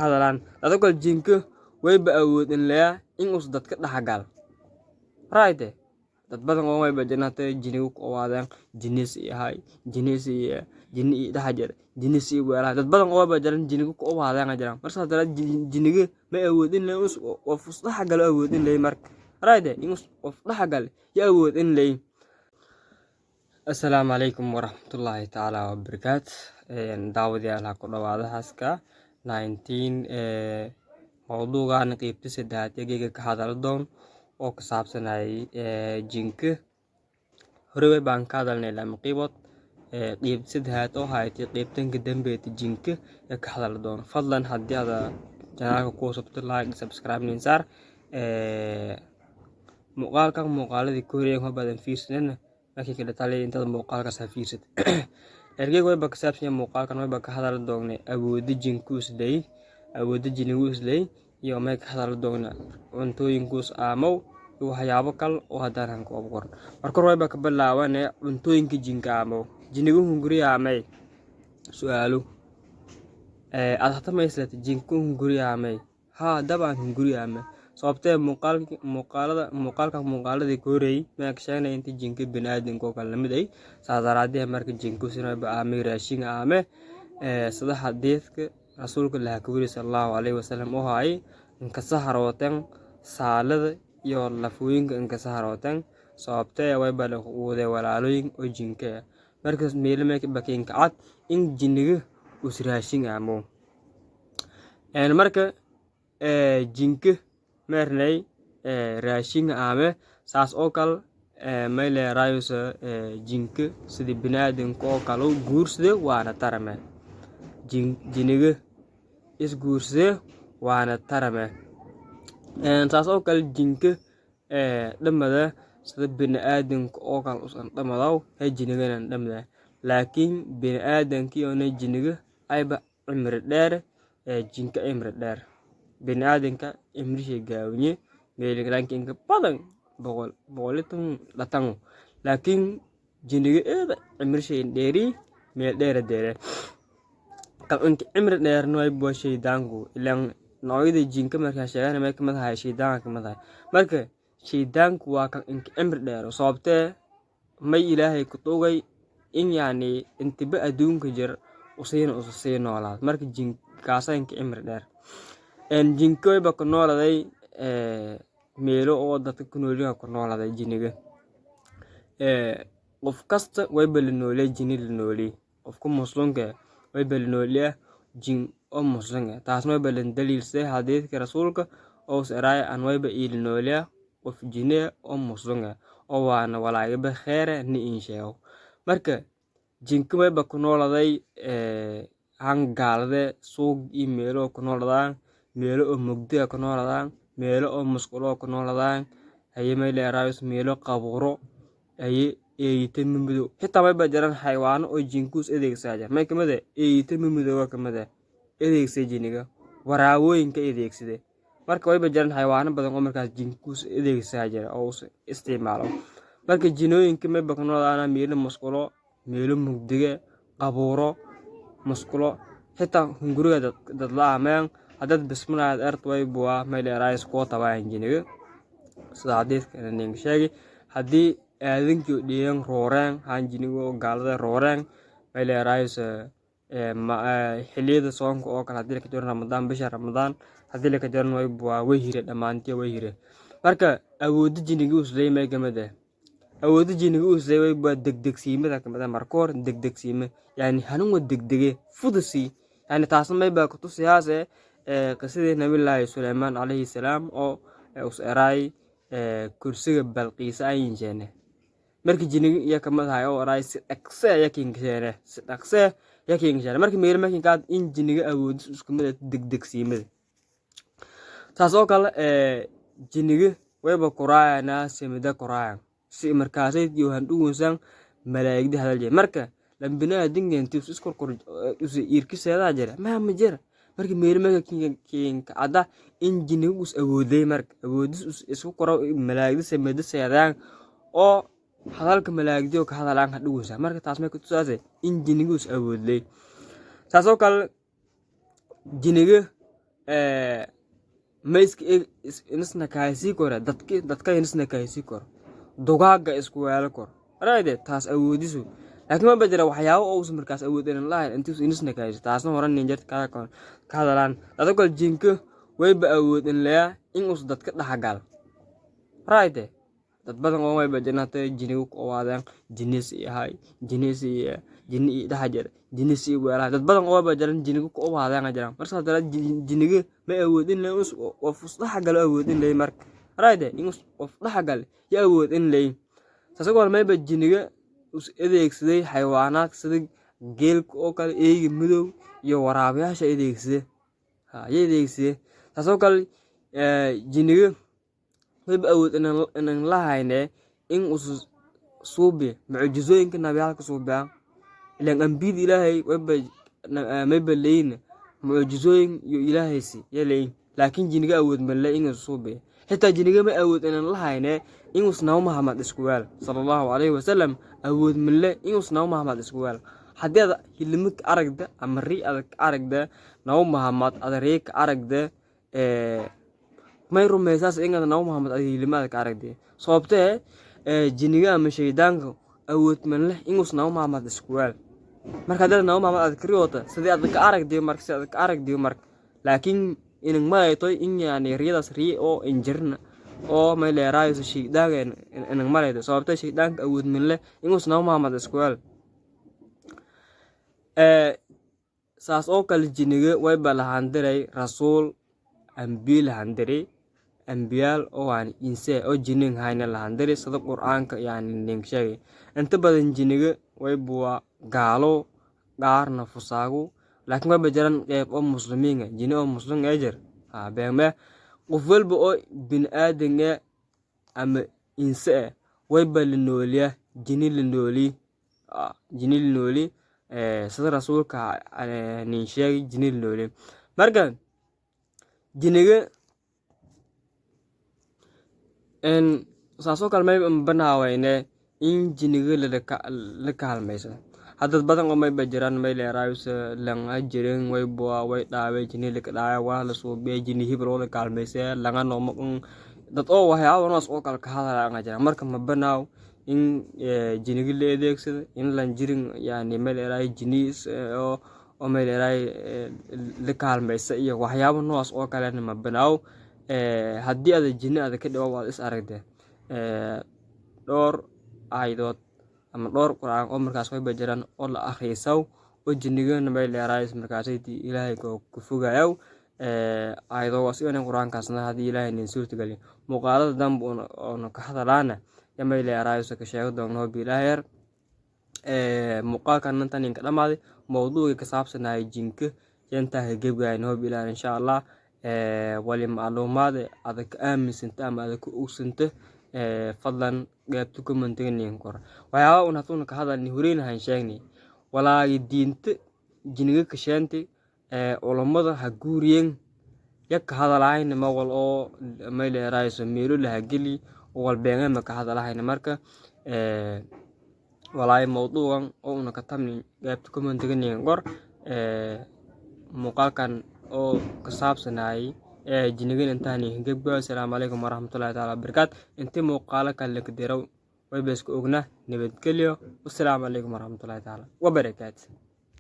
hadalaan dadka jinka way ba awoodin leeya in us dadka dhaxgal right dad badan oo way ba jannatay jinigu ku waadaan jinis yahay jinni dhaxjar jinis weela dad badan oo ba jaran jinigu ku waadaan jiraan marka dad jiniga ma awoodin leeya us of dhaxgal awoodin leeya marka right in us of dhaxgal ya awoodin leeya السلام عليكم ورحمة الله تعالى وبركاته دعوة على كل حسكا 19 موضوع عن قيمة السدات يجي كهذا الدون أو كسب سنة جينك هروي بانك هذا النيل مقيبط قيمة السدات أو هاي قيمة قدام بيت جينك كهذا الدون فضلا هدي هذا جناك كوسب لايك سبسكرايب ننسار مقال ذي كوريا هو بدن في سنة لكن كده تالي انت المقال كسافيرست ergey way ba kasaabsan muuqaalkan way ba ka hadal doonay awoodda jinkuus leey awoodda jinkuus leey iyo may ka hadal doona cuntooyinkuus aamow iyo waxyaabo kale oo hadaan ku abqor marka way ba ka bilaabanay cuntooyinka jinka aamow jinigu hunguri aamay su'aalo aad hata ma islaat jinku hunguri aamay ha dabaan hunguri aamay sababtee muuqaalada koorey ma ka sheegnay inta jinka bini'aadamka kala mid ay saadaraadii marka jinku sina ba aamay raashin aame sida xadiidka rasuulka sallallahu alayhi wasallam oo hay in ka saharootan saalada iyo lafooyinka in ka saharootan sababtee way bal wada walaalooyin oo jinka marka meelma ka bakin cad in jiniga uu raashin aamo marka jinka marnay raashin aame saas oo kale may leerayso jinka sidii bini'aadamka oo kale guursade waana tarame jiniga is guursade waana tarame saas oo kale jinka dhamada sidii bini'aadamka oo kale usan dhamadaw jinigana dhamada laakiin bini'aadamka iyo jiniga ayba cimri dheer jinka cimri dheer bini'aadamka imrishay gaawinye meelgalaanka inka badan boqolitan latango laakiin jiniga eeda imrishay dheeri meel dheere kan inka imri dheerno ay boo shaydaanku ilaan nooyada jinka marka sheegan ma kamid ahay shaydaanka kamid ahay marka shaydaanku waa kan inka imri dheero sababtee may ilaahay ku toogay in yaani intiba adduunka jir usii noolaad marka jinkaasa inka imri dheer jinkoy ba ku nooladay meelo oo dadka ku noolyaha ku nooladay jiniga qof kasta way bal noolay jini la noolay qofka muslimka way bal noolay jin oo muslimka taasna way bal daliilsay hadiidka rasuulka oo saray an way ba ii noolay qof jini oo muslimka oo waana walaayba kheer ni inshaa'o marka jinka way ba ku nooladay hangaalade suuq ii meelo ku nooladaan meelo oo mugdiga ku nooladaan meelo oo musqulo ku nooladaan ay may leeraayus meelo qabuuro ay eeyta mimido xitaa way bajaran xayawaano oo jinkuus adeegsaaya may kamada eeyta mimido waa kamada adeegsay jiniga waraawooyinka adeegsade marka way bajaran xayawaano badan oo markaas jinkuus adeegsaaya oo isticmaalo marka jinooyinka may ba ku nooladaan meelo musqulo meelo mugdiga qabuuro musqulo xitaa hunguriga dad la ameen hadad bismillah artway buwa may leeraayis ko tabaan jiniga sida hadiidka inaan sheegay hadii aadinki dhiyeen rooreen han jinigo gaalada rooreen may leeraayis xiliyada soonka oo kala hadii ka jiro ramadaan bisha ramadaan hadii ka jiro way buwa way hire dhamaantii way hire marka awoodda jiniga uu sleemay gamada awoodda jiniga uu sleemay ba degdegsiimada kamada markoor degdegsiime yani hanun wad degdege fudusi yani taas may ba ku tusiyaase قصيدة نبي الله سليمان عليه السلام أو أسرائي كرسي بلقيس أين جنة مركي جني يكمل هاي أو رأي أكسى يكين جنة أكسى يكين جنة مركي مير مكين قاد إن جني أود سكمل دق سيمل تاسو قال جني ويبقى قراءة ناس مدا قراءة سي مركزي يوهندو إنسان ملاك ده هذا الجن مركا لما بنا دينجن تيوس إسكور كورج يركز هذا جرا ما مجرا marka meelmaga kinka ada in jinigus awooday marka awoodis isku qoro malaa'igda sameeyay sayadaan oo hadalka malaa'igda ka hadalaan hadhuusa marka taas ma ku tusaasay in jinigus awooday taasoo kale jiniga mayska inisna kaasi kora dadka inisna kaasi kor dogaaga isku weelo kor raayde taas awoodisu laakiin ma bajira waxyaabo oo uu markaas awoodin lahayn intii inisna kaasi taasna horan ninjad ka hadalaan dadka jinka wayba awoodin leeyaa in uu dadka dhaxgal raayde dad badan oo way bajinata jinigu oo waadaan jinis yahay jinni dhaxjar jinis weela dad badan oo bajaran jinigu oo waadaan jiraan marka dad jiniga ma awoodin leeyaa oo dhaxgal awoodin leeyaa marka raayde in uu dhaxgal ya awoodin leeyaa saasoo may bajiniga us adeegsaday xayawaanaad sida geelka oo kale eeyga madow iyo waraabayaasha adeegsaday saasoo kale jiniga wayba awood inaan lahayne in uu suubi mucjizooyinka nabiyaalka suubiya ilaan ambiyada ilaahay wayba leeyna mucjizooyin iyo ilaahaysi yaleey laakiin jiniga awood ma leey in uu suubi xitaa jiniga ma awood inaan lahayne in uu nabi Muhammad isku weel sallallahu alayhi wasallam awood ma leey in uu nabi Muhammad isku weel haddii aad hilmid aragda ama ri aad aragda nabi Muhammad aad reek aragda may rumaysaas in nabi Muhammad ay hilmaad ka aragday sababtee jiniga ama shaydaanka awood ma leh in uu nabi Muhammad isku weel marka dad nabi Muhammad aad kariyoota sidii aad ka aragday marka laakiin in ma ay toy in yaani riidaas rii oo injirna oo may leeraayo shaydaanka in ma leedo sababtee shaydaanka awood ma leh in uu nabi Muhammad isku weel saas oo kale jiniga way balahan diray rasuul ambiil handiri ambiyaal oo aan inse oo jinin hayna lahandiri sida quraanka yaani nin sheegay inta badan jiniga way buwa gaalo gaarna fusaagu laakiin way bajaran qeyb oo muslimiin jini oo muslim ejer beema qof walba oo bin aadan ama inse way balinooliya jini linooli sida rasuulka nin sheegay jini linooli marka jiniga en saasoo kale may banaawayne in jiniga la kaalmayso hadda badan oo may bajiran may leeraayus langa jirin way buwa way dhaaway jini la dhaaya waa la soo bee jini hibro la kaalmaysa langa nooma dad oo waxyaabo noos oo kale ka hadalaa jira marka ma banaaw in jiniga la adeegsado in lan jirin yaani may leeraay jinis oo may leeraay la kaalmaysa iyo waxyaabo noos oo kale ma banaaw haddii aad jini aad ka dhawo waad is aragtay dhowr aydood ama dhowr quraan oo markaas way bajiran oo la akhriisaw oo jiniga may leeraay markaas ilaahay ku fogayow aydo waa si quraankaasna haddii ilaahay nin suurta gali muuqaalada dambe oo ka hadalaana may leeraay ka sheego doonno bilaaheer muuqaalkan inta ninka dhamaaday mowduuga ka saabsanay jinka inta gebgayn hoob ilaahay insha Allah wali macluumaad adag aaminsantaa ama adag ku ogsanta fadlan qaybta commenting kor waxyaabo una tuna ka hadalni horeynahan sheegnay walaahi diinta jiniga ka sheentay culimada ha guuriyeen yak hadalaayna ma wal oo may leeraay sameelo la geli wal beenay ma ka hadalaayna marka walaahi mowduugan oo una ka tamni qaybta commenting kor muuqaalkan oo ka saabsanay jiniga intaani gebga assalamu alaykum warahmatullahi ta'ala barakaat intii muuqaala kale ka diraw way bes ku ogna nabadgelyo assalamu alaykum warahmatullahi ta'ala wa barakaat